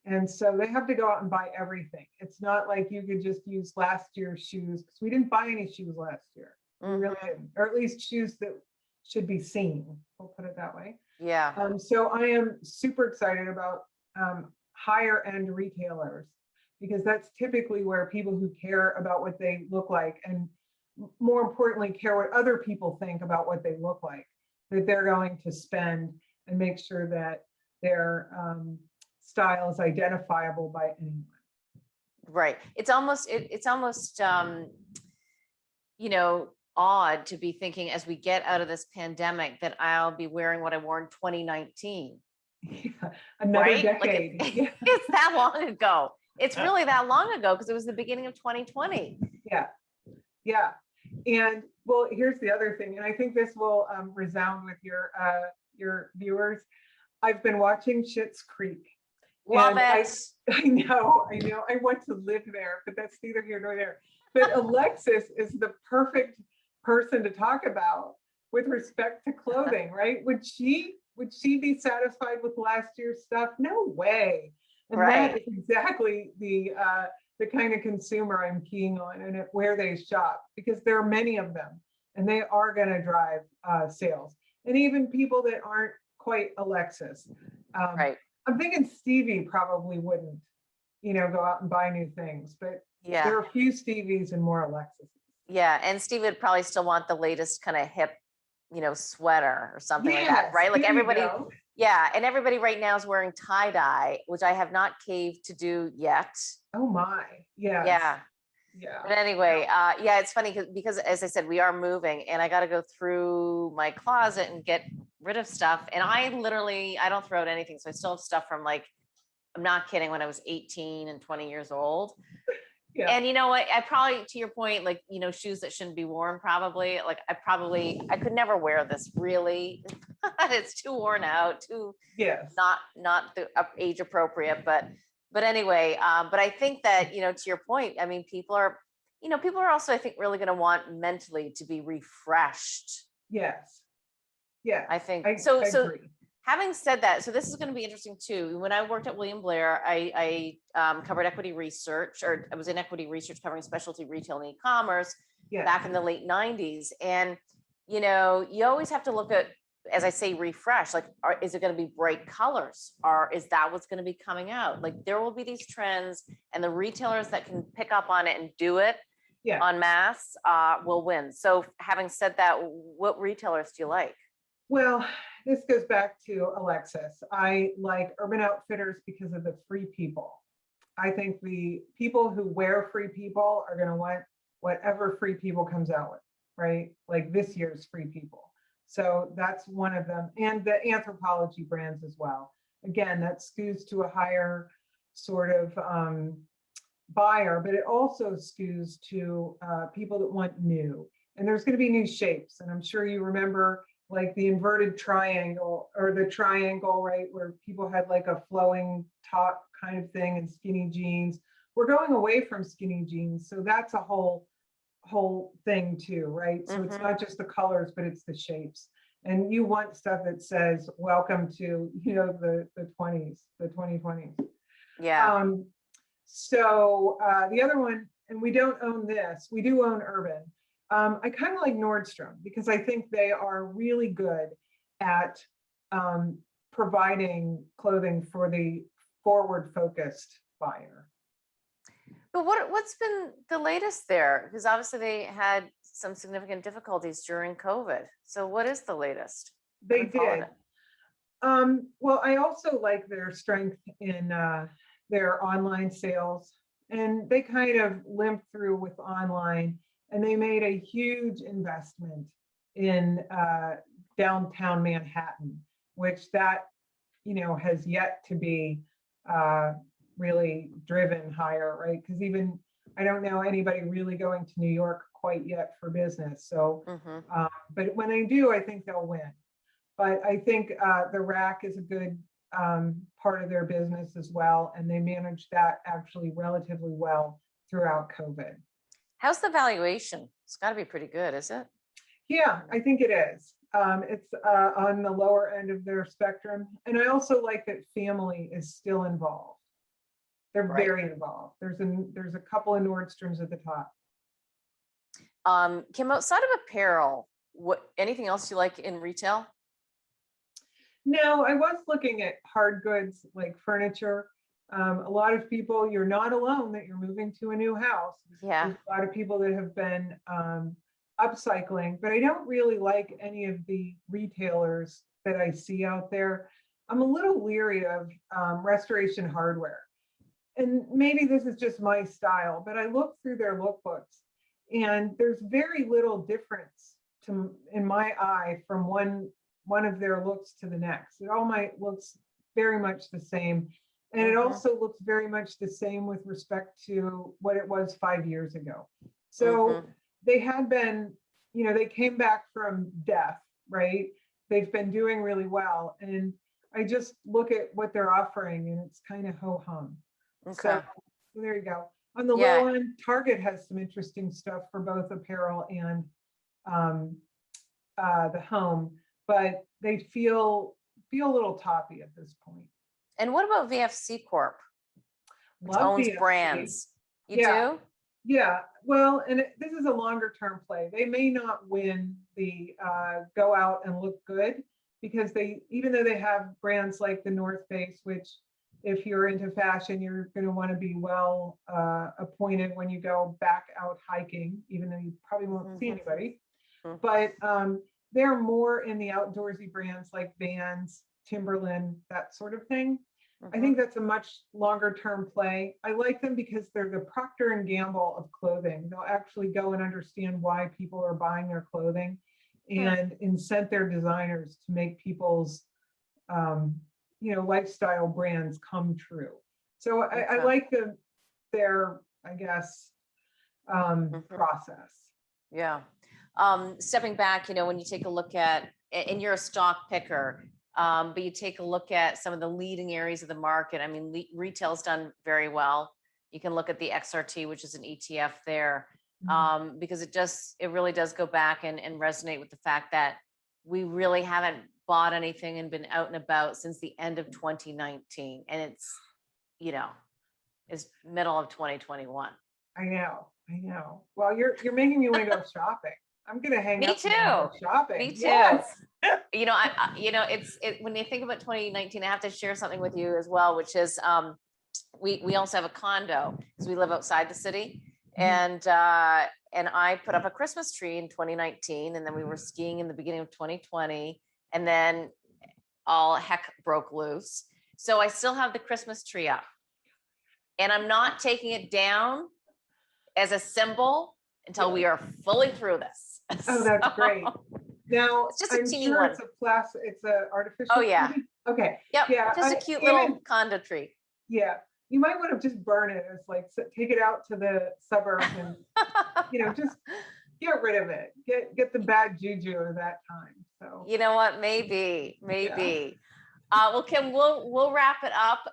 [SPEAKER 2] And so they have to go out and buy everything. It's not like you could just use last year's shoes, because we didn't buy any shoes last year. We really didn't, or at least shoes that should be seen. We'll put it that way.
[SPEAKER 1] Yeah.
[SPEAKER 2] So I am super excited about higher end retailers, because that's typically where people who care about what they look like, and more importantly, care what other people think about what they look like, that they're going to spend and make sure that their style is identifiable by anyone.
[SPEAKER 1] Right. It's almost odd to be thinking as we get out of this pandemic that I'll be wearing what I wore in 2019.
[SPEAKER 2] Yeah, another decade.
[SPEAKER 1] Like it's that long ago. It's really that long ago, because it was the beginning of 2020.
[SPEAKER 2] Yeah. Yeah. And well, here's the other thing, and I think this will resound with your viewers. I've been watching Schitt's Creek.
[SPEAKER 1] Love it.
[SPEAKER 2] I know. I want to live there, but that's neither here nor there. But Alexis is the perfect person to talk about with respect to clothing, right? Would she be satisfied with last year's stuff? No way. And that is exactly the kind of consumer I'm keying on, and where they shop, because there are many of them, and they are going to drive sales. And even people that aren't quite Alexis.
[SPEAKER 1] Right.
[SPEAKER 2] I'm thinking Stevie probably wouldn't, go out and buy new things, but there are a few Stevies and more Alexis.
[SPEAKER 1] Yeah, and Steve would probably still want the latest kind of hip, sweater or something like that, right? Like everybody, and everybody right now is wearing tie-dye, which I have not caved to do yet.
[SPEAKER 2] Oh my, yeah.
[SPEAKER 1] Yeah. But anyway, it's funny because as I said, we are moving, and I got to go through my closet and get rid of stuff. And I don't throw out anything. So I still have stuff from, like, I'm not kidding, when I was 18 and 20 years old. Yeah. And you know what, I probably, to your point, like, shoes that shouldn't be worn, probably, like, I could never wear this, really. It's too worn out, too, not the age appropriate, but anyway, but I think that, to your point, I mean, people are also, I think, really going to want mentally to be refreshed.
[SPEAKER 2] Yes. Yeah.
[SPEAKER 1] I think
[SPEAKER 2] I
[SPEAKER 1] so.
[SPEAKER 2] agree.
[SPEAKER 1] Having said that, so this is going to be interesting too. When I worked at William Blair, I covered equity research, or I was in equity research covering specialty retail and e-commerce back in the late 90s. And, you always have to look at, as I say, refresh, like, is it going to be bright colors, or is that what's going to be coming out? Like, there will be these trends, and the retailers that can pick up on it and do it en masse will win. So having said that, what retailers do you like?
[SPEAKER 2] Well, this goes back to Alexis. I like Urban Outfitters because of the Free People. I think the people who wear Free People are going to want whatever Free People comes out with, right? Like this year's Free People. So that's one of them. And the Anthropologie brands as well. Again, that skews to a higher sort of buyer, but it also skews to people that want new. And there's going to be new shapes. And I'm sure you remember, like, the inverted triangle, or the triangle, right, where people had like a flowing top kind of thing and skinny jeans. We're going away from skinny jeans. So that's a whole thing too, right? So it's not just the colors, but it's the shapes. And you want stuff that says, welcome to, the 20s, the 2020s.
[SPEAKER 1] Yeah.
[SPEAKER 2] So the other one, and we don't own this, we do own Urban. I kind of like Nordstrom, because I think they are really good at providing clothing for the forward-focused buyer.
[SPEAKER 1] But what's been the latest there? Because obviously they had some significant difficulties during COVID. So what is the latest? I
[SPEAKER 2] They
[SPEAKER 1] haven't followed
[SPEAKER 2] did.
[SPEAKER 1] it.
[SPEAKER 2] Well, I also like their strength in their online sales, and they kind of limped through with online, and they made a huge investment in downtown Manhattan, which that, has yet to be really driven higher, right? Because even I don't know anybody really going to New York quite yet for business. So, but when they do, I think they'll win. But I think the rack is a good part of their business as well, and they managed that actually relatively well throughout COVID.
[SPEAKER 1] How's the valuation? It's got to be pretty good, is it?
[SPEAKER 2] Yeah, I think it is. It's on the lower end of their spectrum. And I also like that family is still involved. They're very involved. There's a couple of Nordstroms at the top.
[SPEAKER 1] Kim, outside of apparel, anything else you like in retail?
[SPEAKER 2] No, I was looking at hard goods like furniture. A lot of people, you're not alone that you're moving to a new house.
[SPEAKER 1] Yeah.
[SPEAKER 2] There's a lot of people that have been upcycling, but I don't really like any of the retailers that I see out there. I'm a little leery of restoration hardware. And maybe this is just my style, but I look through their lookbooks and there's very little difference in my eye from one of their looks to the next. It all looks very much the same. And it also looks very much the same with respect to what it was 5 years ago. So they had been, they came back from death, right? They've been doing really well. And I just look at what they're offering and it's kind of ho-hum.
[SPEAKER 1] Okay.
[SPEAKER 2] So there you go. On the low end, Target has some interesting stuff for both apparel and the home, but they feel a little toppy at this point.
[SPEAKER 1] And what about VFC Corp, which
[SPEAKER 2] Love
[SPEAKER 1] owns
[SPEAKER 2] VFC.
[SPEAKER 1] brands? You do?
[SPEAKER 2] Yeah. Well, and this is a longer term play. They may not win the go out and look good because even though they have brands like the North Face, which if you're into fashion, you're going to want to be well appointed when you go back out hiking, even though you probably won't see anybody. But they're more in the outdoorsy brands like Vans, Timberland, that sort of thing. I think that's a much longer term play. I like them because they're the Procter and Gamble of clothing. They'll actually go and understand why people are buying their clothing and incent their designers to make people's lifestyle brands come true. So I like their, I guess, process.
[SPEAKER 1] Yeah. Stepping back, when you take a look at, and you're a stock picker, but you take a look at some of the leading areas of the market. I mean, retail's done very well. You can look at the XRT, which is an ETF there, because it really does go back and resonate with the fact that we really haven't bought anything and been out and about since the end of 2019. And it's middle of 2021.
[SPEAKER 2] I know. Well, you're making me want to go shopping. I'm going to hang
[SPEAKER 1] Me
[SPEAKER 2] up
[SPEAKER 1] too.
[SPEAKER 2] and go shopping.
[SPEAKER 1] Me too.
[SPEAKER 2] Yes.
[SPEAKER 1] When you think about 2019, I have to share something with you as well, which is we also have a condo because we live outside the city, and I put up a Christmas tree in 2019, and then we were skiing in the beginning of 2020, and then all heck broke loose. So I still have the Christmas tree up, and I'm not taking it down as a symbol until we are fully through this.
[SPEAKER 2] Oh, that's great. Now,
[SPEAKER 1] It's just a
[SPEAKER 2] I'm
[SPEAKER 1] teeny
[SPEAKER 2] sure
[SPEAKER 1] one.
[SPEAKER 2] it's a artificial.
[SPEAKER 1] Oh, yeah.
[SPEAKER 2] tree. Okay.
[SPEAKER 1] Yep.
[SPEAKER 2] Yeah.
[SPEAKER 1] Just a cute little condo tree.
[SPEAKER 2] Yeah. You might want to just burn it as take it out to the suburbs and, just get rid of it. Get the bad juju of that time. So.
[SPEAKER 1] You know what? Maybe. Yeah. Well, Kim, we'll wrap it up.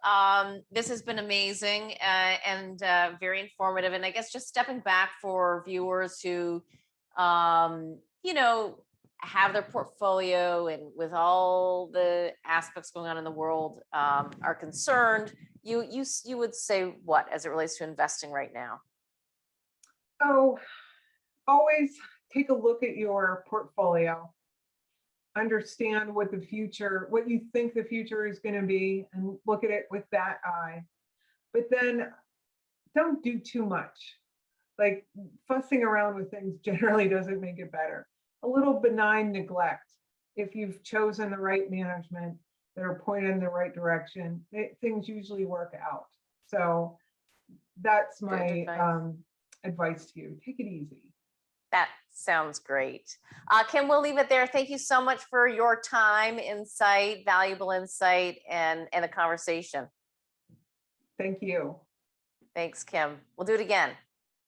[SPEAKER 1] This has been amazing and very informative. And I guess just stepping back for viewers who, have their portfolio and with all the aspects going on in the world are concerned, you would say what as it relates to investing right now?
[SPEAKER 2] Oh, always take a look at your portfolio. Understand what you think the future is going to be and look at it with that eye. But then don't do too much. Like fussing around with things generally doesn't make it better. A little benign neglect, if you've chosen the right management that are pointed in the right direction, things usually work out. So that's my advice to you. Take it easy.
[SPEAKER 1] That sounds great. Kim, we'll leave it there. Thank you so much for your time, insight, valuable insight, and the conversation.
[SPEAKER 2] Thank you.
[SPEAKER 1] Thanks, Kim. We'll do it again.